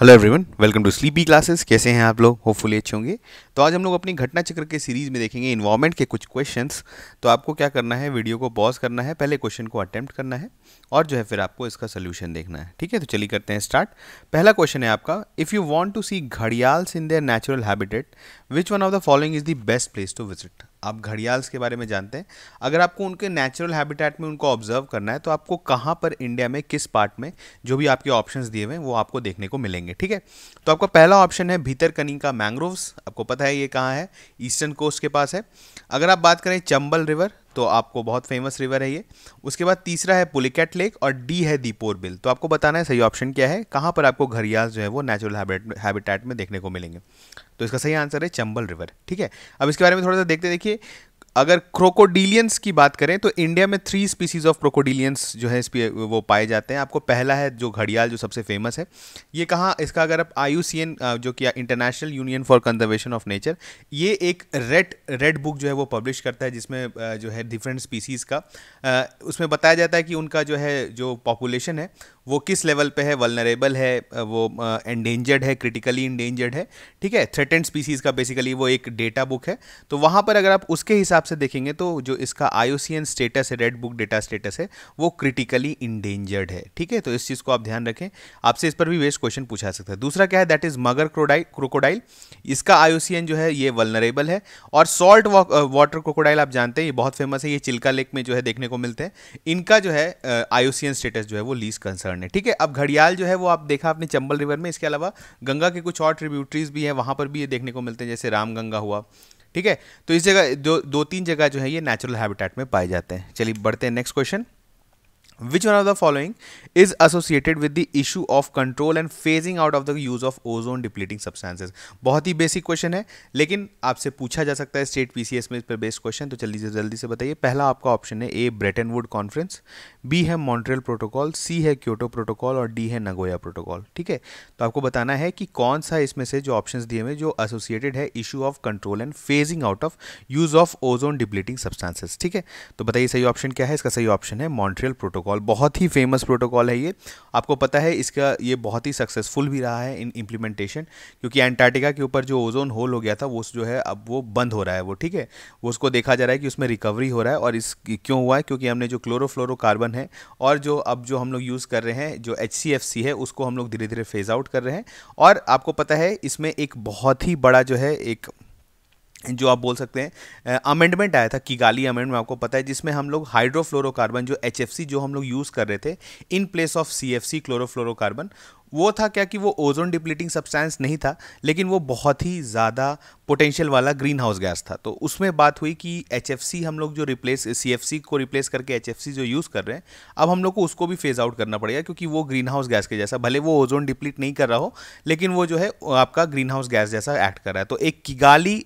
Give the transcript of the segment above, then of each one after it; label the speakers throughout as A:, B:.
A: Hello everyone, welcome to sleepy classes. कैसे हैं आप लोग? होपफुली अच्छे होंगे। तो आज हम लोग अपनी घटना चक्र के सीरीज में देखेंगे इन्वायरमेंट के कुछ क्वेश्चंस। तो आपको क्या करना है, वीडियो को पॉज करना है, पहले क्वेश्चन को अटेम्प्ट करना है और जो है फिर आपको इसका सोल्यूशन देखना है। ठीक है, तो चलिए करते हैं स्टार्ट। पहला क्वेश्चन है आपका, if you want to see gharials in their natural habitat, which one of the following is the best place to visit. आप घड़ियाल्स के बारे में जानते हैं, अगर आपको उनके नेचुरल हैबिटेट में उनको ऑब्जर्व करना है तो आपको कहाँ पर इंडिया में, किस पार्ट में, जो भी आपके ऑप्शंस दिए हुए हैं वो आपको देखने को मिलेंगे। ठीक है, तो आपका पहला ऑप्शन है भीतरकनिका मैंग्रोव्स। आपको पता है ये कहाँ है, ईस्टर्न कोस्ट के पास है। अगर आप बात करें चंबल रिवर, तो आपको बहुत फेमस रिवर है ये। उसके बाद तीसरा है पुलिकैट लेक और डी है दीपोर बिल। तो आपको बताना है सही ऑप्शन क्या है, कहाँ पर आपको घड़ियाल जो है वो नेचुरल हैबिटेट में देखने को मिलेंगे। तो इसका सही आंसर है चंबल रिवर। ठीक है, अब इसके बारे में थोड़ा सा देखिए। अगर क्रोकोडिलियंस की बात करें तो इंडिया में 3 स्पीसीज ऑफ क्रोकोडिलियंस जो है वो पाए जाते हैं। आपको पहला है जो घड़ियाल, जो सबसे फेमस है। ये कहाँ, इसका अगर आप IUCN जो कि international union for conservation of nature, ये एक रेड बुक जो है वो पब्लिश करता है, जिसमें जो है डिफरेंट स्पीसीज़ का उसमें बताया जाता है कि उनका जो है जो पॉपुलेशन है वो किस लेवल पे है, वल्नरेबल है, वो एंडेंजर्ड है, क्रिटिकली इंडेंजर्ड है। ठीक है, थ्रेटेंड स्पीसीज़ का बेसिकली वो एक डेटा बुक है। तो वहाँ पर अगर आप उसके हिसाब से देखेंगे तो जो इसका IUCN स्टेटस है, रेड बुक डेटा स्टेटस है, वो क्रिटिकली इंडेंजर्ड है। ठीक है, तो इस चीज़ को आप ध्यान रखें, आपसे इस पर भी वेस्ट क्वेश्चन पूछा सकता है। दूसरा क्या है, दैट इज मगर क्रोकोडाइल। इसका IUCN जो है ये वल्नरेबल है। और सॉल्ट वाटर क्रोकोडाइल आप जानते हैं, ये बहुत फेमस है, ये चिल्का लेक में जो है देखने को मिलते हैं। इनका जो है IUCN स्टेटस जो है वो लीस्ट कंसर्न है। ठीक है, अब घड़ियाल जो है वो आप देखा आपने चंबल रिवर में, इसके अलावा गंगा के कुछ और ट्रिब्यूटरीज भी हैं, वहाँ पर भी ये देखने को मिलते हैं, जैसे रामगंगा हुआ। ठीक है, तो इस जगह दो तीन जगह जो है ये नेचुरल हैबिटेट में पाए जाते हैं। चलिए बढ़ते हैं next question. Which one of the following is associated with the issue of control and phasing out of the use of ozone depleting substances? बहुत ही बेसिक क्वेश्चन है, लेकिन आपसे पूछा जा सकता है स्टेट PCS में इस पर बेस्ड क्वेश्चन। तो जल्दी से बताइए। पहला आपका ऑप्शन है ए ब्रेटन वुड कॉन्फ्रेंस, बी है मॉन्ट्रियल प्रोटोकॉल, सी है क्योटो प्रोटोकॉल और डी है नगोया प्रोटोकॉल। ठीक है, तो आपको बताना है कि कौन सा इसमें से जो ऑप्शंस दिए हुए जो एसोसिएटेड है issue of control and phasing out of use of ozone depleting substances. ठीक है, तो बताइए सही ऑप्शन क्या है। इसका सही ऑप्शन है मॉन्ट्रियल प्रोटोकॉल। बहुत ही फेमस प्रोटोकॉल है ये, आपको पता है। इसका ये बहुत ही सक्सेसफुल भी रहा है इन इम्प्लीमेंटेशन, क्योंकि एंटार्क्टिका के ऊपर जो ओजोन होल हो गया था वो जो है अब वो बंद हो रहा है वो। ठीक है, वो उसको देखा जा रहा है कि उसमें रिकवरी हो रहा है। और इस क्यों हुआ है, क्योंकि हमने जो क्लोरोफ्लोरोकार्बन है और जो अब जो हम लोग यूज़ कर रहे हैं जो HCFC है, उसको हम लोग धीरे धीरे फेज आउट कर रहे हैं। और आपको पता है इसमें एक बहुत ही बड़ा जो है एक जो आप बोल सकते हैं अमेंडमेंट आया था, किगाली अमेंडमेंट, आपको पता है, जिसमें हम लोग हाइड्रोफ्लोरोकार्बन जो HFC जो हम लोग यूज़ कर रहे थे in place of CFC chlorofluorocarbon, वो था क्या कि वो ओजोन डिप्लीटिंग सब्सटेंस नहीं था, लेकिन वो बहुत ही ज़्यादा पोटेंशियल वाला ग्रीन हाउस गैस था। तो उसमें बात हुई कि HFC हम लोग जो रिप्लेस CFC को रिप्लेस करके HFC जो यूज़ कर रहे हैं, अब हम लोग को उसको भी फेज आउट करना पड़ेगा, क्योंकि वो ग्रीन हाउस गैस के जैसा, भले वो ओजोन डिप्लीट नहीं कर रहा हो, लेकिन वो जो है आपका ग्रीन हाउस गैस जैसा एक्ट कर रहा है। तो एक किगाली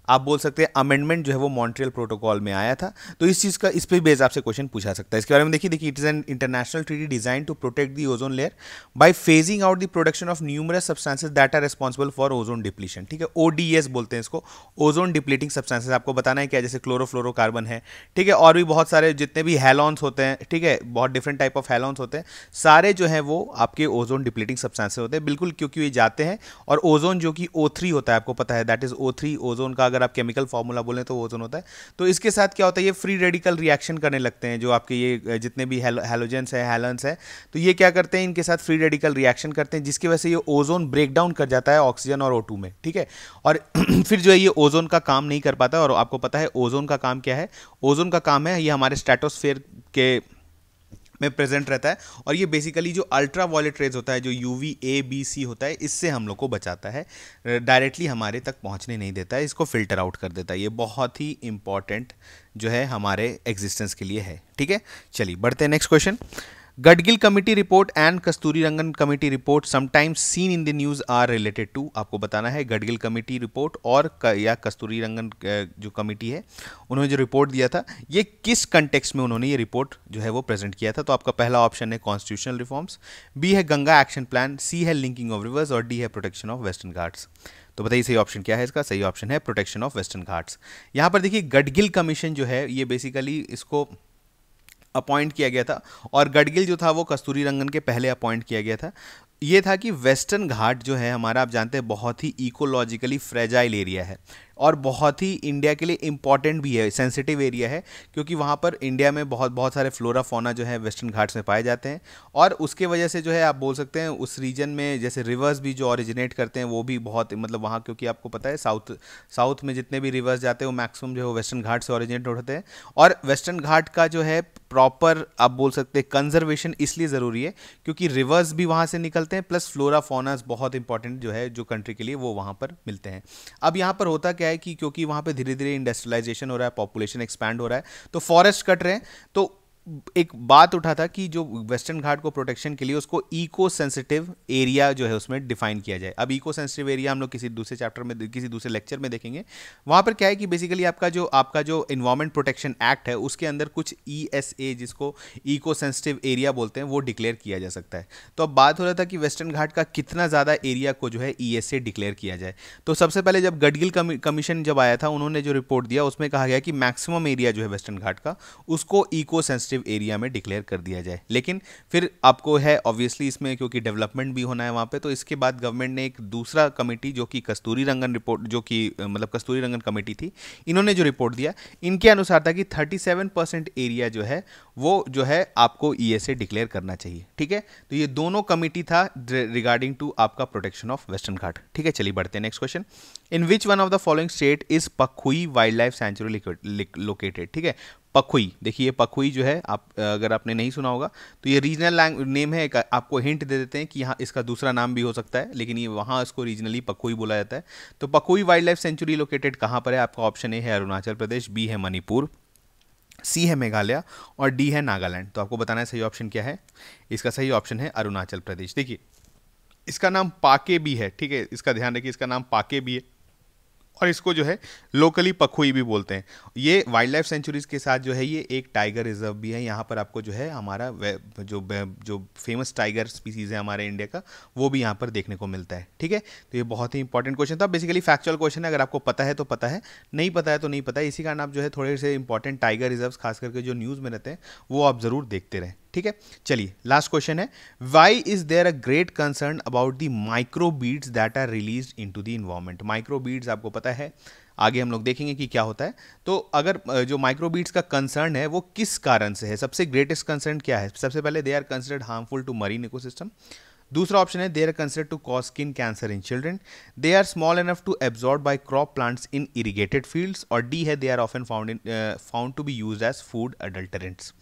A: आप बोल सकते हैं अमेंडमेंट जो है वो मॉन्ट्रियल प्रोटोकॉल में आया था। तो इस चीज़ का, इस पे बेस आपसे क्वेश्चन पूछा सकता है। इसके बारे में देखिए it is an international treaty design to protect the ozone layer by phasing out the production of numerous substances that are responsible for ozone depletion. ठीक है, ODS बोलते हैं इसको, ओजोन डिप्लीटिंग सब्सटेंसेस। आपको बताना है क्या, जैसे क्लोरोफ्लोरोकार्बन है, ठीक है, और भी बहुत सारे जितने भी हैलॉन्स होते हैं, ठीक है, बहुत डिफरेंट टाइप ऑफ हैलॉन्स होते हैं, सारे जो है वो आपके ओजोन डिप्लीटिंग सब्सटेंसेस होते हैं, बिल्कुल, क्योंकि ये जाते हैं। और ओजोन जो कि O3 होता है, आपको पता है, दैट इज O3 ओजोन का अगर आप केमिकल फॉर्मूला बोले तो ओजोन होता है। तो इसके साथ क्या होता है, ये फ्री रेडिकल रिएक्शन करने लगते हैं, जो आपके ये जितने भी हैलोजेंस है, हैलेंस है, तो ये क्या करते हैं, इनके साथ फ्री रेडिकल रिएक्शन करते हैं, जिसकी वजह से ये ओजोन ब्रेक डाउन कर जाता है ऑक्सीजन और O2 में। ठीक है, और फिर जो है ये ओजोन का काम नहीं कर पाता। और आपको पता है ओजोन का काम क्या है, ओजोन का काम है ये हमारे स्ट्रेटोस्फेयर के में प्रेजेंट रहता है, और ये बेसिकली जो अल्ट्रा वायलेट रेज होता है, जो UVA B C होता है, इससे हम लोग को बचाता है, डायरेक्टली हमारे तक पहुंचने नहीं देता है, इसको फिल्टर आउट कर देता है। ये बहुत ही इंपॉर्टेंट जो है हमारे एग्जिस्टेंस के लिए है। ठीक है, चलिए बढ़ते हैं next question. Gadgil committee report and Kasturi Rangan committee report sometimes seen in the news are related to. आपको बताना है गडगिल कमिटी रिपोर्ट और या कस्तूरी रंगन जो कमिटी है, उन्होंने जो रिपोर्ट दिया था, ये किस कंटेक्स्ट में उन्होंने ये रिपोर्ट जो है वो प्रेजेंट किया था। तो आपका पहला ऑप्शन है कॉन्स्टिट्यूशनल रिफॉर्म्स, बी है गंगा एक्शन प्लान, सी है लिंकिंग ऑफ रिवर्स और डी है प्रोटेक्शन ऑफ वेस्टर्न घाट्स। तो बताइए सही ऑप्शन क्या है इसका। सही ऑप्शन है प्रोटेक्शन ऑफ वेस्टर्न घाट्स। यहाँ पर देखिए गडगिल कमीशन जो है ये बेसिकली इसको अपॉइंट किया गया था, और गडगिल जो था वो कस्तूरी रंगन के पहले अपॉइंट किया गया था। ये था कि वेस्टर्न घाट जो है हमारा, आप जानते हैं, बहुत ही इकोलॉजिकली फ्रेजाइल एरिया है और बहुत ही इंडिया के लिए इम्पॉर्टेंट भी है, सेंसिटिव एरिया है, क्योंकि वहाँ पर इंडिया में बहुत सारे फ्लोरा फौना जो है वेस्टर्न घाट्स में पाए जाते हैं। और उसके वजह से जो है आप बोल सकते हैं उस रीजन में जैसे रिवर्स भी जो ओरिजिनेट करते हैं वो भी बहुत, मतलब वहाँ, क्योंकि आपको पता है साउथ में जितने भी रिवर्स जाते हैं वो मैक्सिमम जो है वेस्टर्न घाट से ओरिजिनेट होते हैं। और वेस्टर्न घाट का जो है प्रॉपर आप बोल सकते हैं कंजर्वेशन इसलिए ज़रूरी है क्योंकि रिवर्स भी वहाँ से निकलते हैं, प्लस फ्लोरा फौनास बहुत इंपॉर्टेंट जो है जो कंट्री के लिए वो वहाँ पर मिलते हैं। अब यहाँ पर होता क्या है कि क्योंकि वहाँ पे धीरे धीरे इंडस्ट्रियलाइजेशन हो रहा है, पॉपुलेशन एक्सपैंड हो रहा है, तो फॉरेस्ट कट रहे हैं, तो एक बात उठा था कि जो वेस्टर्न घाट को प्रोटेक्शन के लिए उसको इको सेंसिटिव एरिया जो है उसमें डिफाइन किया जाए। अब इको सेंसिटिव एरिया हम लोग किसी दूसरे चैप्टर में, किसी दूसरे लेक्चर में देखेंगे। वहाँ पर क्या है कि बेसिकली आपका जो इन्वायरमेंट प्रोटेक्शन एक्ट है उसके अंदर कुछ ESA, जिसको इको सेंसिटिव एरिया बोलते हैं, वो डिक्लेयर किया जा सकता है। तो अब बात हो रहा था कि वेस्टर्न घाट का कितना ज़्यादा एरिया को जो है ESA डिक्लेयर किया जाए। तो सबसे पहले जब गडगिल कमीशन जब आया था, उन्होंने जो रिपोर्ट दिया उसमें कहा गया कि मैक्सिमम एरिया जो है वेस्टर्न घाट का उसको इको सेंसिटिव एरिया में डिक्लेयर कर दिया जाए। लेकिन फिर आपको है ऑब्वियसली इसमें क्योंकि डेवलपमेंट भी होना है वहाँ पे, तो इसके बाद गवर्नमेंट ने एक दूसरा कमेटी जो कि कस्तूरी रंगन रिपोर्ट, जो कि मतलब कस्तूरी रंगन कमेटी थी, इन्होंने जो रिपोर्ट दिया इनके अनुसार था कि 37% एरिया जो है वो जो है आपको ESA डिक्लेयर करना चाहिए। ठीक है, तो ये दोनों कमेटी था रिगार्डिंग टू आपका प्रोटेक्शन ऑफ वेस्टर्न घाट। ठीक है, चलिए बढ़ते हैं next question. In which one of the following state is Pakhui wild life sanctuary located. ठीक है, पखुई, देखिए पखुई जो है, आप अगर आपने नहीं सुना होगा तो ये रीजनल नेम है। आपको हिंट दे देते हैं कि यहाँ इसका दूसरा नाम भी हो सकता है, लेकिन ये वहाँ इसको रीजनली पखुई बोला जाता है। तो Pakhui wild life sanctuary located कहाँ पर है? आपका ऑप्शन ए है अरुणाचल प्रदेश, बी है मणिपुर, सी है मेघालय और डी है नागालैंड। तो आपको बताना है सही ऑप्शन क्या है। इसका सही ऑप्शन है अरुणाचल प्रदेश। देखिए इसका नाम पाके भी है, ठीक है, इसका ध्यान रखिए, इसका नाम पाके भी है और इसको जो है लोकली पखुई भी बोलते हैं। ये वाइल्ड लाइफ सेंचुरीज के साथ जो है ये एक टाइगर रिजर्व भी है। यहाँ पर आपको जो है हमारा जो फेमस टाइगर स्पीसीज है हमारे इंडिया का, वो भी यहाँ पर देखने को मिलता है। ठीक है, तो ये बहुत ही इंपॉर्टेंट क्वेश्चन था, बेसिकली फैक्चुअल क्वेश्चन है। अगर आपको पता है तो पता है, नहीं पता है तो नहीं पता है। इसी कारण आप जो है थोड़े से इंपॉर्टेंट टाइगर रिजर्व खास करके जो न्यूज़ में रहते हैं वो आप जरूर देखते रहें। ठीक है, चलिए लास्ट क्वेश्चन है, why is there a great concern about the micro beads that are released into the environment. Micro beads आपको पता है, आगे हम लोग देखेंगे कि क्या होता है। तो अगर जो माइक्रो बीड्स का कंसर्न है वो किस कारण से है, सबसे ग्रेटेस्ट कंसर्न क्या है? सबसे पहले they are considered harmful to marine ecosystem. दूसरा ऑप्शन है they are considered to cause skin cancer in children, they are small enough to absorb by crop plants in irrigated fields, और D है they are often found to be used as food adulterants.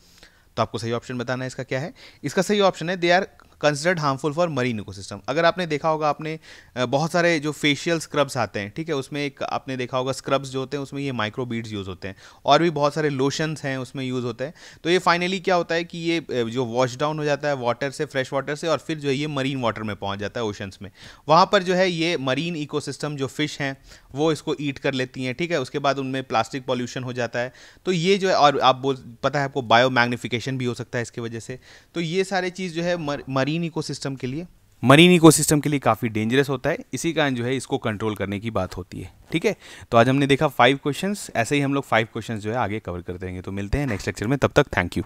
A: तो आपको सही option बताना है इसका क्या है। इसका सही ऑप्शन है they are considered harmful for marine ecosystem. अगर आपने देखा होगा, आपने बहुत सारे जो फेशियल स्क्रब्स आते हैं, ठीक है, उसमें एक आपने देखा होगा स्क्रब्स जो होते हैं उसमें ये माइक्रो बीड्स यूज़ होते हैं, और भी बहुत सारे लोशंस हैं उसमें यूज़ होते हैं। तो ये फाइनली क्या होता है कि ये जो वॉश डाउन हो जाता है वाटर से, फ्रेश वाटर से, और फिर जो है ये मरीन वाटर में पहुंच जाता है, ओशंस में। वहाँ पर जो है ये मरीन इकोसिस्टम जो फिश हैं वो इसको ईट कर लेती हैं। ठीक है, उसके बाद उनमें प्लास्टिक पॉल्यूशन हो जाता है। तो ये जो है, और आप पता है आपको बायो मैग्निफिकेशन भी हो सकता है इसकी वजह से। तो ये सारे चीज़ जो है मरीन इकोसिस्टम के लिए काफ़ी डेंजरस होता है। इसी कारण जो है इसको कंट्रोल करने की बात होती है। ठीक है, तो आज हमने देखा 5 क्वेश्चंस, ऐसे ही हम लोग 5 क्वेश्चंस जो है आगे कवर करते रहेंगे। तो मिलते हैं नेक्स्ट लेक्चर में, तब तक थैंक यू।